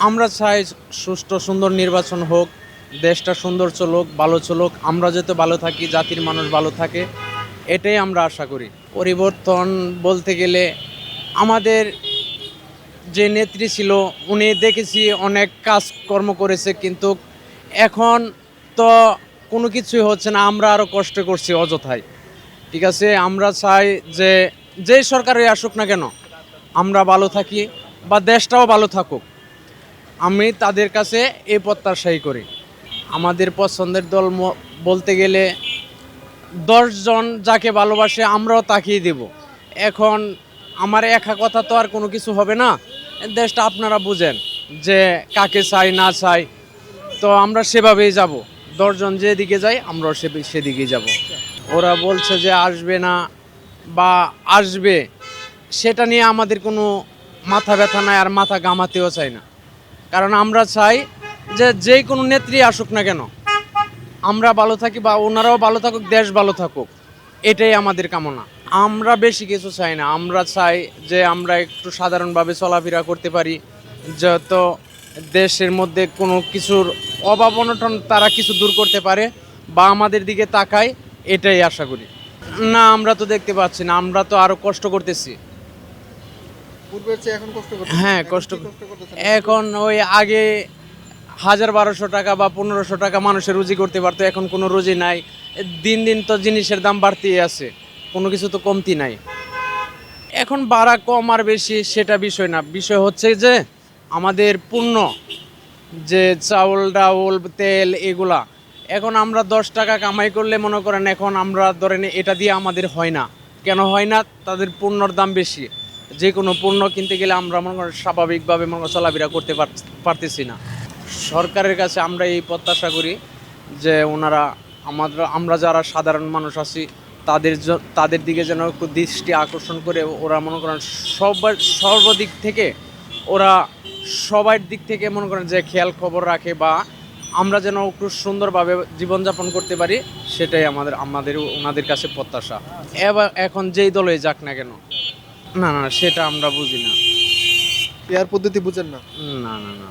আমরা চাই সুষ্ঠু সুন্দর নির্বাচন হোক, দেশটা সুন্দর চলুক, ভালো চলুক, আমরা যাতে ভালো থাকি, জাতির মানুষ ভালো থাকে, এটাই আমরা আশা করি। পরিবর্তন বলতে গেলে আমাদের যে নেত্রী ছিল উনি দেখেছি অনেক কাজকর্ম করেছে, কিন্তু এখন তো কোনো কিছুই হচ্ছে না, আমরা আরও কষ্ট করছি অযথায়। ঠিক আছে, আমরা চাই যে যেই সরকারই আসুক না কেন আমরা ভালো থাকি বা দেশটাও ভালো থাকুক, আমি তাদের কাছে এই প্রত্যাশাই করি। আমাদের পছন্দের দল বলতে গেলে 10 জন যাকে ভালোবাসে আমরাও তাকিয়ে দেব। এখন আমার একা কথা তো আর কোনো কিছু হবে না, দেশটা আপনারা বুঝেন যে কাকে চাই না চাই, তো আমরা সেভাবেই যাব। 10 জন যেদিকে যাই আমরাও সেদিকেই যাব। ওরা বলছে যে আসবে না বা আসবে, সেটা নিয়ে আমাদের কোনো মাথা ব্যথা নাই, আর মাথা ঘামাতেও চাই না। কারণ আমরা চাই যে যেই কোনো নেত্রী আসুক না কেন আমরা ভালো থাকি বা ওনারাও ভালো থাকুক, দেশ ভালো থাকুক, এটাই আমাদের কামনা। আমরা বেশি কিছু চাই না, আমরা চাই যে আমরা একটু সাধারণভাবে চলাফেরা করতে পারি, যত দেশের মধ্যে কোনো কিছুর অভাব অনটন তারা কিছু দূর করতে পারে বা আমাদের দিকে তাকায়, এটাই আশা করি। না, আমরা তো দেখতে পাচ্ছি না, আমরা তো আরো কষ্ট করতেছি। পূর্বের চেয়ে এখন কষ্ট করতেছেন? হ্যাঁ, এখন কষ্ট। কি কষ্ট করতেছেন? এখন ওই আগে 1000-1200 টাকা বা 1500 টাকা মানুষের রুজি করতে পারতো, এখন কোনো রুজি নাই। দিন দিন তো জিনিসের দাম বাড়তেই আছে, কোনো কিছু তো কমতি নাই। এখন বাড়া কম আর বেশি সেটা বিষয় না, বিষয় হচ্ছে যে আমাদের পণ্য, যে চাউল ডাউল তেল এগুলা, এখন আমরা 10 টাকা কামাই করলে মনে করেন এখন আমরা ধরেন এটা দিয়ে আমাদের হয় না। কেন হয় না? তাদের পণ্যর দাম বেশি। যে কোনো পণ্য কিনতে গেলে আমরা মনে করেন স্বাভাবিকভাবে মনে করেন চলাফেরা করতে পারতেছি না। সরকারের কাছে আমরা এই প্রত্যাশা করি যে ওনারা আমরা যারা সাধারণ মানুষ আছি তাদের দিকে যেন একটু দৃষ্টি আকর্ষণ করে ওরা মনে করেন সর্বদিক থেকে ওরা সবার দিক থেকে মনে করেন যে খেয়াল খবর রাখে, বা আমরা যেন একটু সুন্দরভাবে জীবনযাপন করতে পারি, সেটাই আমাদের ওনাদের কাছে প্রত্যাশা। এখন যেই দলে যাক না কেন, না না সেটা আমরা বুঝি না। পেয়ার পদ্ধতি বুঝেন না? না না না।